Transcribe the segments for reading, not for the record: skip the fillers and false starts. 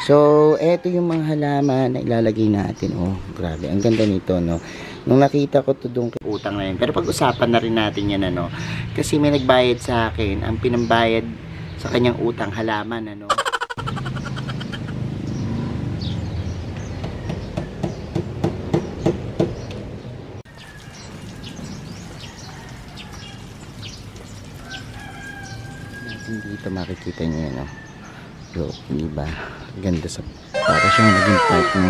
So, eto yung mga halaman na ilalagay natin. Oh, grabe. Ang ganda nito, no? Nung nakita ko to doon, utang na yun. Pero pag-usapan na rin natin yan, ano? Kasi may nagbayad sa akin. Ang pinambayad sa kanyang utang, halaman, ano? Dito makikita niyo yan, oh. So, diba? Ganda sa para siyang naging part ng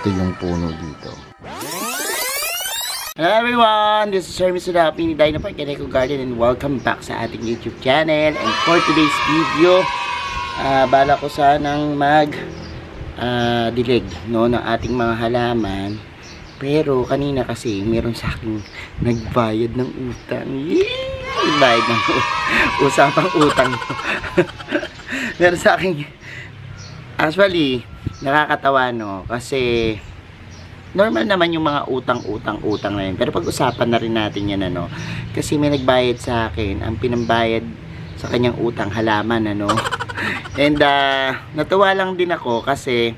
tuyong puno dito. Hello everyone! This is Sir Mr. Dapi ni Dino Park Eco Garden and welcome back sa ating YouTube channel. And for today's video, bala ko sanang dilig, no, ng ating mga halaman. Pero kanina kasi meron sa akin nagbayad ng utang. Nagbayad ng usapang utang. Meron sa akin, actually, nakakatawa, no? Kasi normal naman yung mga utang na yun. Pero pag-usapan na rin natin yan, ano? Kasi may nagbayad sa akin. Ang pinambayad sa kanyang utang, halaman, ano? And natuwa lang din ako kasi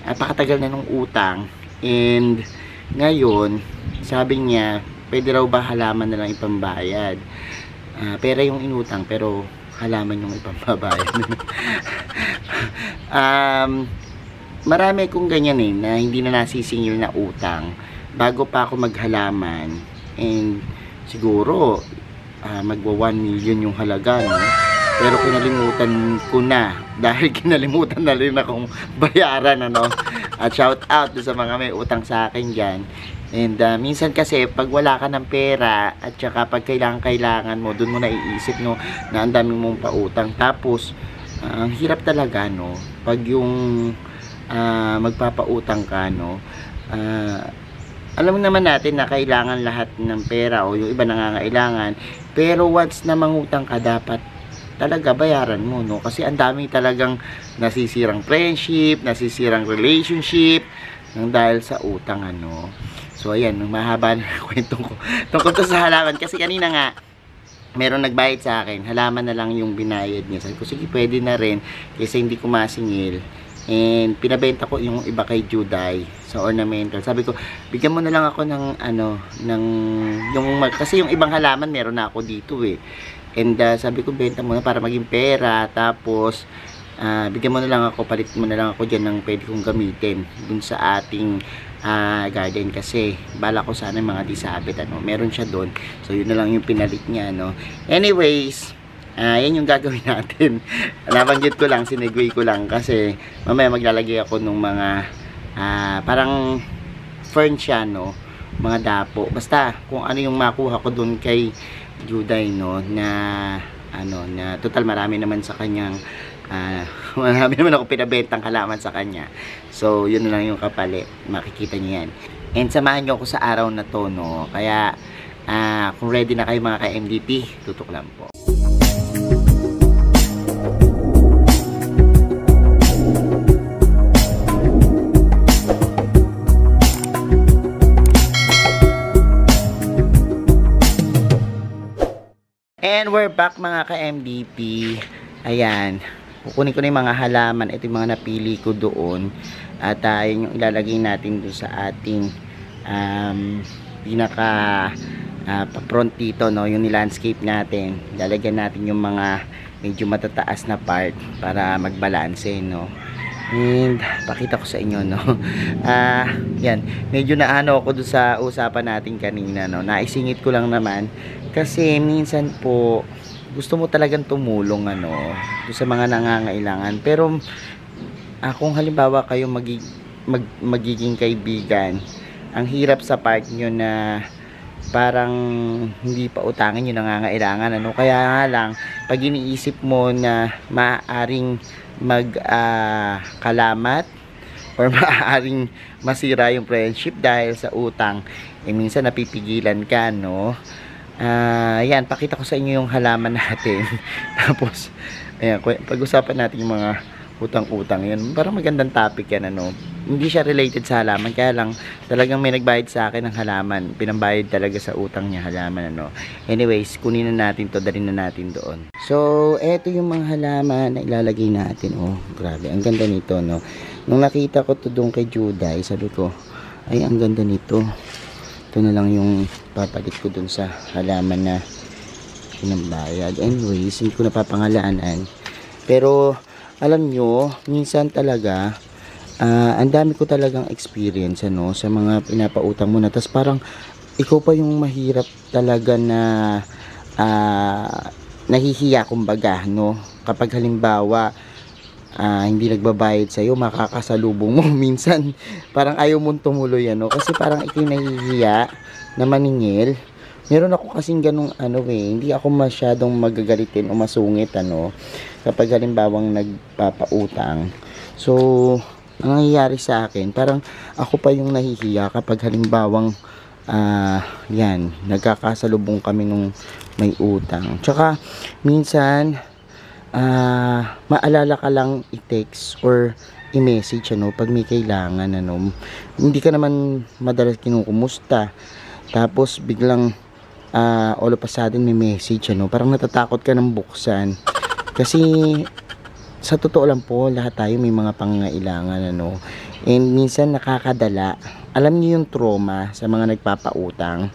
napakatagal na nung utang. And ngayon, sabi niya, pwede raw ba halaman na lang ipambayad? Pera yung inutang, pero halaman yung ipambayad. Marami kong ganyan na hindi na nasisingil na utang bago pa ako maghalaman. And siguro magwa 1 million yung halaga, no? Pero kinalimutan ko na dahil kinalimutan na rin akong bayaran, ano? At shout out sa mga may utang sa akin dyan. And minsan kasi pag wala ka ng pera at saka pag kailangan mo, dun mo na iisip, no, na ang dami mong pautang. Tapos ang hirap talaga, no, pag yung magpapautang ka, no. Alam naman natin na kailangan lahat ng pera o yung iba nangangailangan, pero once na mangutang ka, dapat talaga bayaran mo, no, kasi ang dami talagang nasisirang friendship, nasisirang relationship nang dahil sa utang, ano. So ayan, mahaba na kwento ko tungkol to sa halaman. Kasi kanina nga meron nagbayad sa akin, halaman na lang yung binayad niya. Sabi ko, sige, pwede na rin kasi hindi ko masingil. And pinabenta ko yung iba kay Juday sa ornamental. Sabi ko, bigyan mo na lang ako ng kasi yung ibang halaman meron na ako dito, eh. And sabi ko, benta mo na para maging pera. Tapos bigyan mo na lang ako, palit mo na lang ako dyan ng pwede kong gamitin dun sa ating garden. Kasi bala ko sana yung mga disabit, ano, meron siya doon. So yun na lang yung pinalit niya, no. Anyways, yan yung gagawin natin. Nabanggit ko lang, sinegway ko lang kasi mamaya maglalagay ako ng mga parang fern siya, no, mga dapo. Basta kung ano yung makuha ko doon kay Juday, no, na na total marami naman sa kanyang marami naman ako pinabentang halaman sa kanya. So yun na lang yung kapalit, makikita niyo yan. And samahan niyo ako sa araw na to, no. Kaya kung ready na kayo mga ka-MDP, tutok lang po. And we're back mga ka-MDP. Ayan, kukunin ko na yung mga halaman. Ito yung mga napili ko doon. At yun yung ilalagay natin doon sa ating pinaka front dito, no, yung ni-landscape natin. Lalagyan natin yung mga medyo matataas na part para magbalanse, no. And pakita ko sa inyo, no. Yan, medyo naano ako doon sa usapan natin kanina, no. Naisingit ko lang naman kasi minsan po gusto mo talagang tumulong, ano, doon sa mga nangangailangan. Pero kung halimbawa kayo magiging kaibigan, ang hirap sa part nyo na parang hindi pa utangin yung nangangailangan, ano. Kaya nga lang, pag iniisip mo na maaaring magkalamat or maaaring masira yung friendship dahil sa utang, minsan napipigilan ka, no. Yan, pakita ko sa inyo yung halaman natin. Tapos ayan, pag-usapan natin yung mga utang-utang. Yan, parang magandang topic yan, ano. hindi siya related sa halaman, kaya lang talagang may nagbayad sa akin ng halaman, pinambayad talaga sa utang niya halaman, ano. Anyways, kunin na natin to, dalhin na natin doon. So eto yung mga halaman na ilalagay natin. Oh, grabe, ang ganda nito, no. Nung nakita ko to doon kay Juday, sabi ko, ay ang ganda nito, ito na lang yung papalit ko doon sa halaman na pinambayad. Anyways, hindi ko napapangalanan, pero alam nyo, minsan talaga ang dami ko talagang experience, ano, sa mga pinapautang mo na, tas parang ikaw pa yung mahirap talaga na nahihiya, kumbaga, no, kapag halimbawa hindi nagbabayad sa'yo, makakasalubong mo minsan parang ayaw mong tumuloy, ano, kasi parang ikaw nahihiya na maningil. Meron ako kasing ganung ano hindi ako masyadong magagalitin o masungit, ano, kapag halimbawang nagpapautang. So ang nangyayari sa akin, parang ako pa yung nahihiya kapag halimbawang yan, nagkakasalubong kami nung may utang. Tsaka minsan maalala ka lang i-text or i-message, ano, pag may kailangan, ano, hindi ka naman madalas kinukumusta, tapos biglang all of a sudden may message, ano, parang natatakot ka ng buksan, kasi sa totoo lang po, lahat tayo may mga pangangailangan, ano, and minsan nakakadala. Alam niyo yung trauma sa mga nagpapautang,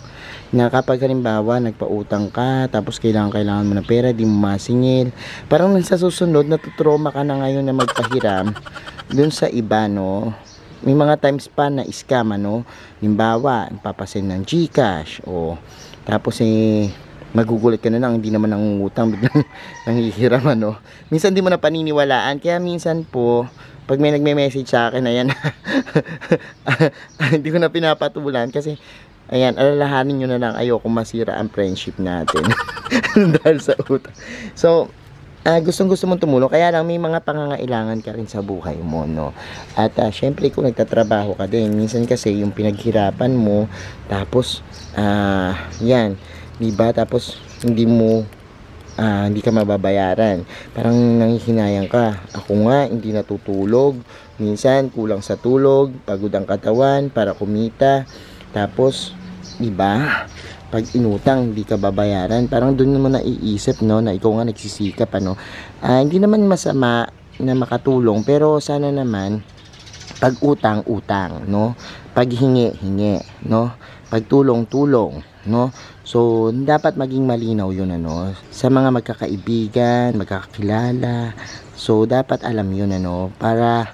na kapag halimbawa nagpautang ka, tapos kailangan mo ng pera, di mo masingil, parang sa susunod natutrauma ka na ngayon na magpahiram dun sa iba, no. May mga times pa na scam, ano, halimbawa papasend ng GCash, o tapos magugulat ka na lang, hindi naman nangungutang, biglang nanghihiram, ano. Minsan di mo na paniniwalaan, kaya minsan po pag may nagme-message sa akin, ayan, hindi ko na pinapatulan, kasi ayan, alalahanin nyo na lang, ayoko masira ang friendship natin dahil sa utang. So gustong-gusto mong tumulong, kaya lang may mga pangangailangan ka rin sa buhay mo, no. At syempre kung nagtatrabaho ka din, minsan kasi yung pinaghirapan mo, tapos yan, diba, tapos hindi ka mababayaran, parang nanghihinayang ka. Ako nga, hindi natutulog, minsan kulang sa tulog, pagod ang katawan para kumita, tapos diba, pag inutang, hindi ka babayaran, parang doon naman naiisip, no, na ikaw nga nagsisikap, ano. Hindi naman masama na makatulong, pero sana naman pag utang, no, pag hingi, no, pag tulong, no. So dapat maging malinaw yun, ano, sa mga magkakaibigan, magkakakilala. So dapat alam yun, ano, para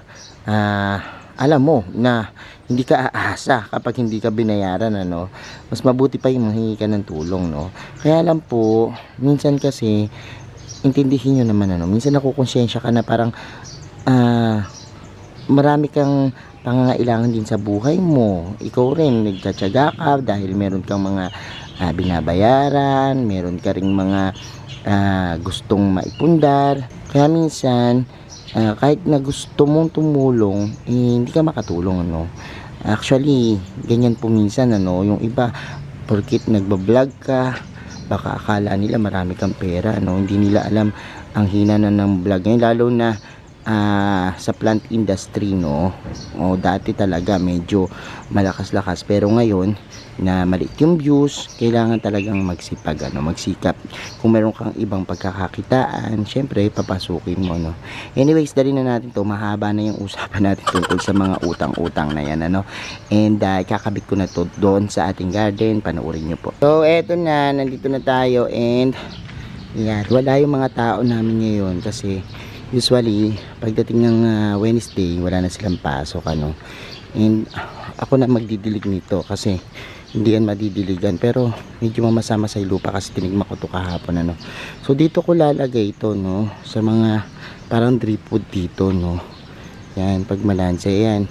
alam mo na hindi ka aasa kapag hindi ka binayaran, ano. Mas mabuti pa yung manghingi ka ng tulong, no. Kaya lang po, minsan kasi intindihin nyo naman, ano, minsan nakukonsensya ka na parang marami kang pangangailangan din sa buhay mo. Ikaw rin nagtsatsaga ka dahil meron kang mga binabayaran, meron ka ring mga gustong maipundar. Kaya minsan kahit na gusto mong tumulong, hindi ka makatulong, ano. Actually, ganyan po minsan, ano, yung iba porkit nagbablog ka, baka akala nila marami kang pera, ano. Hindi nila alam ang hina na ng vlog ngayon, lalo na sa plant industry, no. Dati talaga medyo malakas-lakas, pero ngayon na maliit yung views, kailangan talagang magsikap. Kung meron kang ibang pagkakakitaan, syempre papasukin mo, no. Anyways, dali na natin to, mahaba na yung usapan natin tungkol sa mga utang-utang na yan, ano. And kakabit ko na to doon sa ating garden, panoorin nyo po. So eto na, nandito na tayo, and yan, wala yung mga tao namin ngayon kasi usually pagdating ng Wednesday wala na silang pasok, ano. And ako na magdidilig nito kasi hindi yan madidiligan, pero medyo mamasama sa lupa kasi tinigma ko to kahapon, ano. So dito ko lalagay ito, no, sa mga parang drip wood dito, no. Yan, pag malansa yan,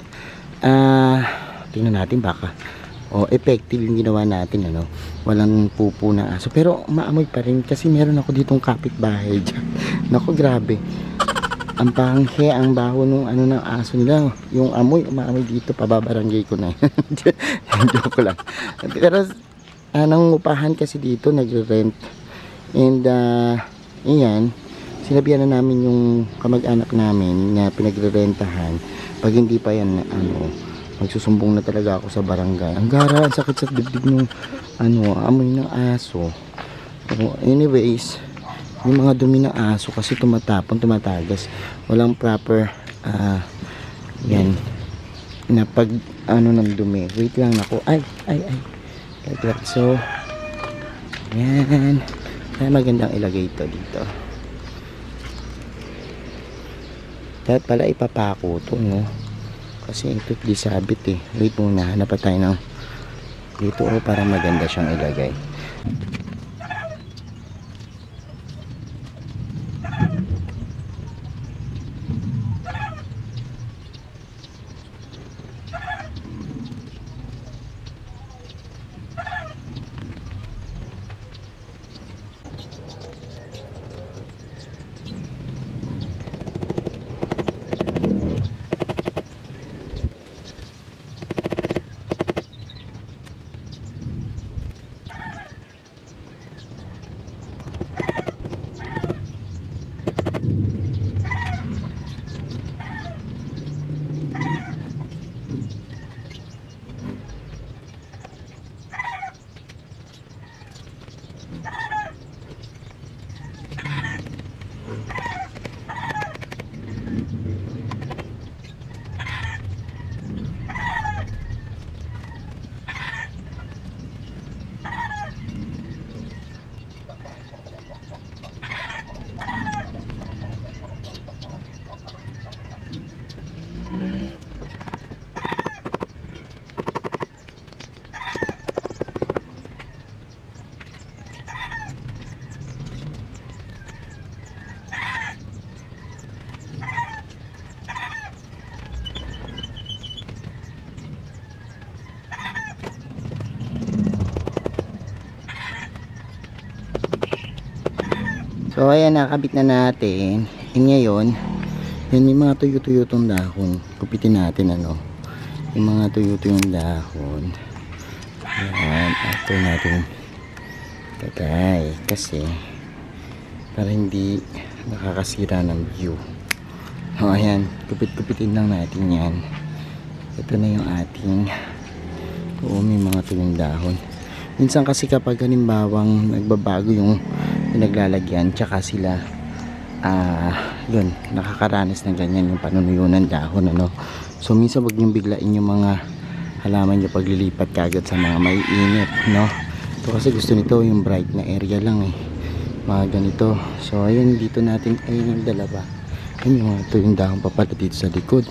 tingnan natin baka effective yung ginawa natin, ano. Walang pupo ng aso, pero maamoy pa rin kasi meron ako ditong kapitbahay dyan. Naku, grabe, ang panghe, ang baho nung ano ng aso nila, yung amoy, umaamoy dito, pababarangay ko na. Joke lang. Pero nangungupahan kasi dito, nagre-rent, and iyan, sinabihan na namin yung kamag-anak namin na pinagrerentahan, pag hindi pa yan magsusumbong na talaga ako sa barangay. Ang gara, ang sakit sa dibdib ng amoy ng aso. Anyways, yung mga dumi ng aso kasi tumatapon, tumatagas, walang proper yan na pag ng dumi. Wait lang ako, ay so yan, ay magandang ilagay ito dito. Dapat pala ipapako to, no, kasi ito di sabit eh. Wait muna, hanap pa tayo ng dito para maganda siyang ilagay. So ayan, nakabit na natin. And ngayon, yan, may mga tuyo-tuyo tong dahon. Kupitin natin yung mga tuyo-tuyong dahon. Ayan, after natin tatay. Kasi para hindi nakakasira ng view. So ayan, kupit-kupitin lang natin yan. Ito na yung ating may mga tuyong dahon. Minsan kasi kapag halimbawang nagbabago yung pinaglalagyan, tsaka sila yun, nakakaranas ng ganyan yung panunuyo ng dahon, so minsan wag niyong biglain yung mga halaman niyo paglilipat kagad sa mga may init, ito kasi gusto nito yung bright na area lang mga ganito. So ayun, dito natin, ayun yung dalawa, ayun yung dahon pa pala dito sa likod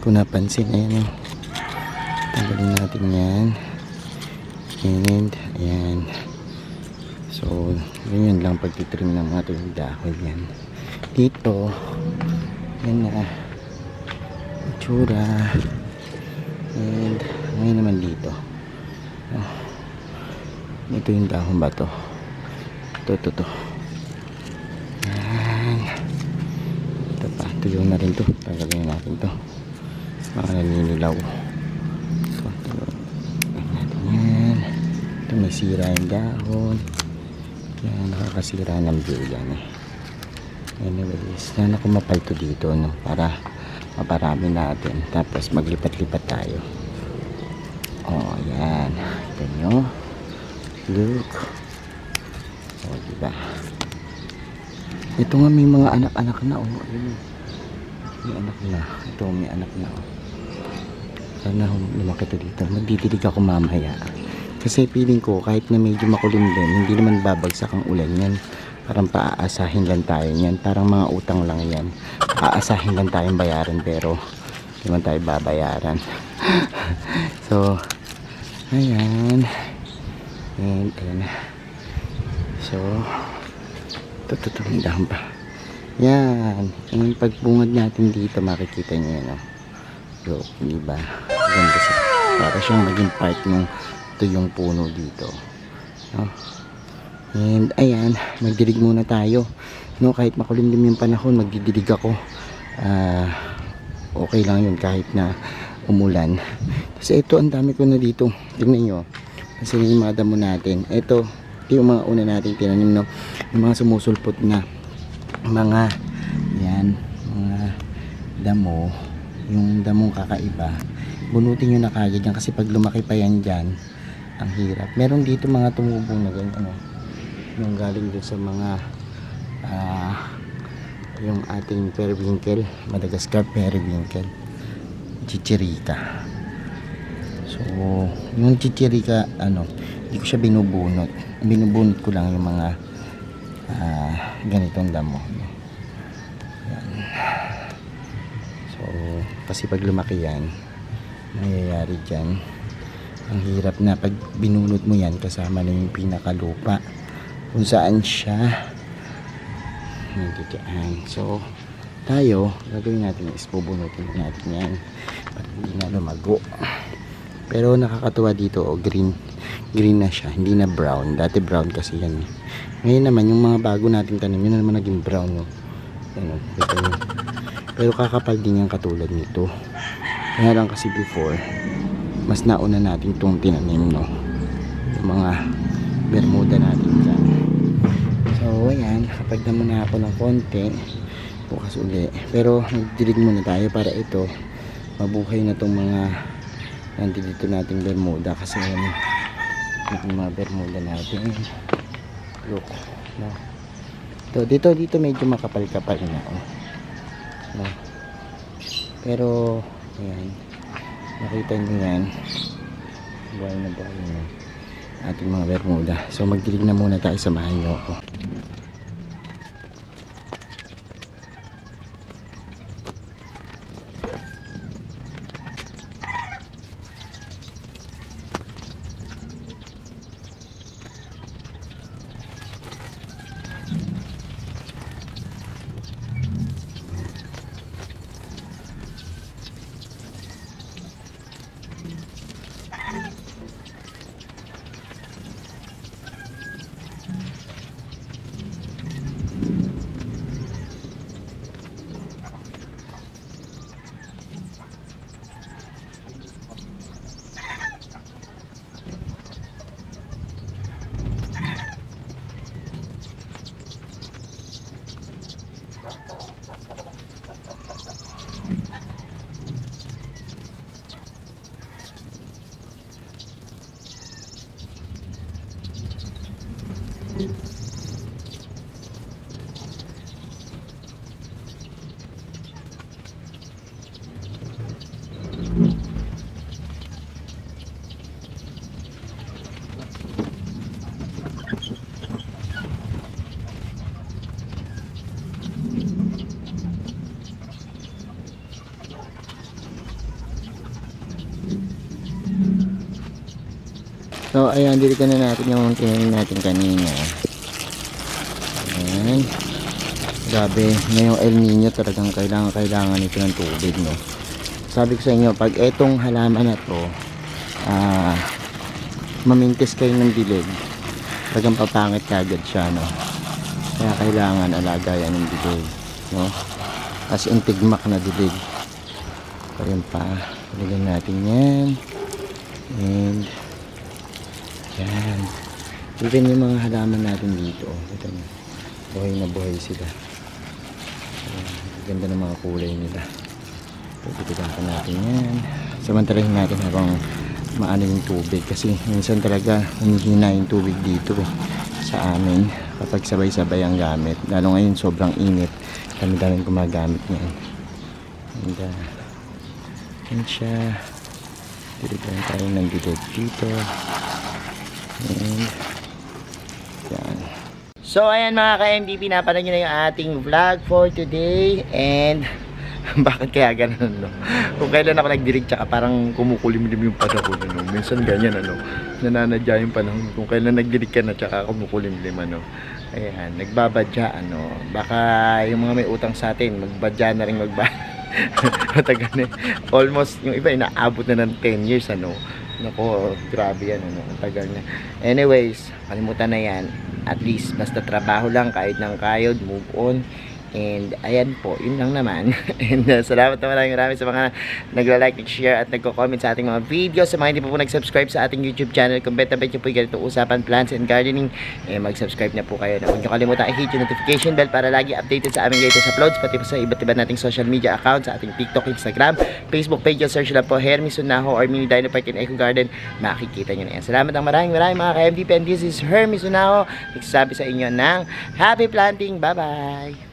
kung napansin. Ayun, tanggalin natin yan, and ayan. So, ganyan lang pagtitrim ng mga tuyong dahon yan. Dito, yan na itsura. And ngayon naman dito. Ito yung dahon ba to? Ito. Yan. Ito pa, tuyo na rin to. Tanggalin natin to. Mga naninilaw. So, tanggalin natin yan. Ito may sira yung dahon. Yan, nakakasira ng view yan Anyways, sana kumapal to dito, para maparami natin, tapos maglipat-lipat tayo. Yan, ito nyo, look, diba, ito nga may mga anak-anak na, may anak na, ito may anak na, sana lumaki to dito. Magdidilig ako mamaya kasi feeling ko kahit na medyo makulimlim, hindi naman babagsak ang ulan yan. Parang paaasahin lang tayo yan, parang mga utang lang yan, aasahin lang tayong bayaran pero hindi man tayo babayaran. So ayan, and ayan na. So ito dahon pa yan, yung pagbungad natin dito makikita nyo yan look, diba ganda siya, para siyang maging part ng yung puno dito, and ayan, magdilig muna tayo, kahit makulimlim yung panahon, magdidilig ako. Okay lang yun kahit na umulan, kasi ito ang dami ko na dito, tingnan nyo, kasi yung mga damo natin, ito yung mga una nating tinanim, yung mga sumusulpot na mga yan, mga damo, yung damong kakaiba, bunutin nyo na kagad yan kasi pag lumaki pa yan dyan, ang hirap. Meron dito mga tumubo na ganyan, yung galing dun sa mga yung ating periwinkle, Madagascar periwinkle, chichirika. So yung chichirika, hindi ko siya binubunot ko lang yung mga ganitong damo. Yan. So kasi pag lumaki yan, nangyayari dyan, ang hirap na pag binunot mo yan kasama na yung pinakalupa kung saan siya nagtigaan. So tayo, gagawin natin is bubunutin natin yan para hindi na lumago. Pero nakakatuwa dito, green na siya, hindi na brown. Dati brown kasi yan. Ngayon naman yung mga bago nating tanim, yun na naman naging brown, no? Pero kakapal din yan katulad nito. Kaya lang kasi before, mas nauna natin itong tinanim, no? Yung mga bermuda natin dyan. So ayan, kapag naman na ako ng konti, bukas uli. Pero magdilig muna tayo para ito mabuhay na itong mga nandito nating bermuda. Kasi yung mga bermuda natin, look, no? Dito medyo makapal-kapal na, no? Pero ayan, nakita nyo yan, buhay na ating mga bermuda. So magdilig na muna tayo, samahan nyo ako. So ayan, dilikan na natin yung tinanim natin kanina. Ayan. Grabe, ngayong El Nino talagang kailangan ito ng tubig, no? Sabi ko sa inyo, pag etong halaman na to mamintis kayo ng dilig, talagang papangit kagad siya, no? Kaya kailangan alagayan ng dilig, no? As in tigmak na dilig. So yun pa, lagyan natin yan. And yan. Even yung mga halaman natin dito, ito na, buhay na buhay sila. Ganda ng mga kulay nila. Pagkitigan pa natin yan. Samantalahin natin habang maano yung tubig, kasi minsan talaga humihina yung tubig dito sa amin kapag sabay-sabay ang gamit. Lalo ngayon sobrang init, dami-daming gumagamit niyan. And yan siya. Diligan tayo ng dilig dito. And yan. So ayan mga ka-MDP, napanood nyo na yung ating vlog for today. And bakit kaya ganun, no? Kung kailan ako nagdirig, tsaka parang kumukulimlim yung panahon, no? Minsan ganyan, nananadya yung panahon. Kung kailan nagdirig ka na, tsaka kumukulimlim, ayan, nagbabadya, baka yung mga may utang sa atin, magbadya na rin matagal na. Almost, yung iba, inaabot na ng 10 years, Nako, grabe yan, ang tagal na. Anyways, kalimutan na yan. At least, basta trabaho lang, kahit ng kayod, move on. And ayan po, yun lang naman. And salamat na maraming sa mga nagla-like, nag-share at nagko-comment sa ating mga videos. Sa mga hindi pa po nag-subscribe sa ating YouTube channel, kung bet nyo po yung ganitong usapan, plants and gardening, mag-subscribe na po kayo. Huwag nyo kalimutan i-hit yung notification bell para lagi updated sa aming latest uploads, pati po sa iba't iba nating social media accounts, sa ating TikTok, Instagram, Facebook page, search lang po Hermes Unaho or Mini Dino Park and Eco Garden, makikita nyo na yan. Salamat ng maraming mga ka-MVP, and this is Hermes Unaho, nagsasabi sa inyo ng happy planting. Bye-bye!